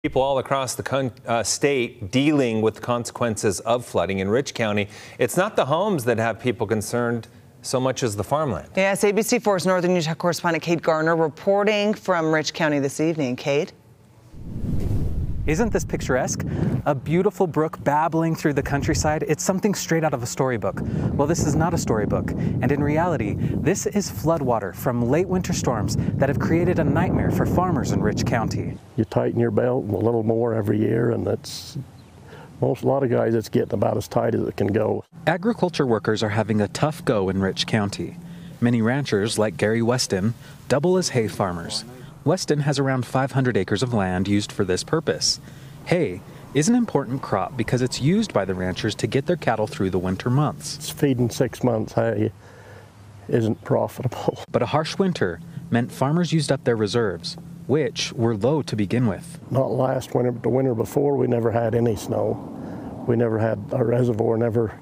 People all across the state dealing with the consequences of flooding in Rich County. It's not the homes that have people concerned so much as the farmland. Yes, ABC4's Northern Utah correspondent Kate Garner reporting from Rich County this evening. Kate? Isn't this picturesque? A beautiful brook babbling through the countryside. It's something straight out of a storybook. Well, this is not a storybook. And in reality, this is floodwater from late winter storms that have created a nightmare for farmers in Rich County. You tighten your belt a little more every year, and a lot of guys, it's getting about as tight as it can go. Agriculture workers are having a tough go in Rich County. Many ranchers, like Gary Weston, double as hay farmers. Weston has around 500 acres of land used for this purpose. Hay is an important crop because it's used by the ranchers to get their cattle through the winter months. It's feeding 6 months hay isn't profitable. But a harsh winter meant farmers used up their reserves, which were low to begin with. Not last winter, but the winter before, we never had any snow. We never had, our reservoir never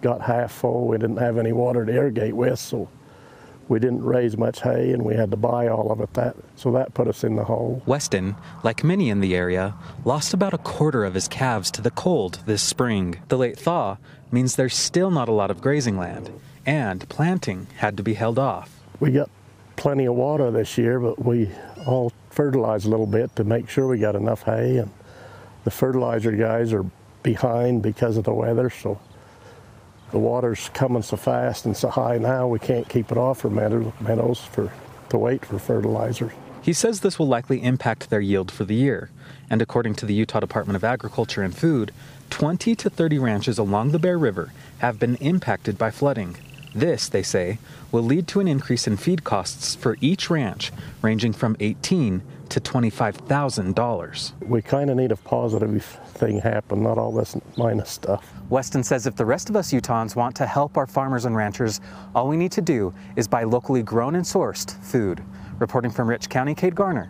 got half full. We didn't have any water to irrigate with, so we didn't raise much hay, and we had to buy all of it. So that put us in the hole. Weston, like many in the area, lost about a quarter of his calves to the cold this spring. The late thaw means there's still not a lot of grazing land, and planting had to be held off. We got plenty of water this year, but we all fertilized a little bit to make sure we got enough hay, and the fertilizer guys are behind because of the weather, so the water's coming so fast and so high now, we can't keep it off for meadows to wait for fertilizer. He says this will likely impact their yield for the year. And according to the Utah Department of Agriculture and Food, 20 to 30 ranches along the Bear River have been impacted by flooding. This, they say, will lead to an increase in feed costs for each ranch, ranging from $18,000 to $25,000. We kind of need a positive thing happen, not all this minus stuff. Weston says if the rest of us Utahns want to help our farmers and ranchers, all we need to do is buy locally grown and sourced food. Reporting from Rich County, Kate Garner,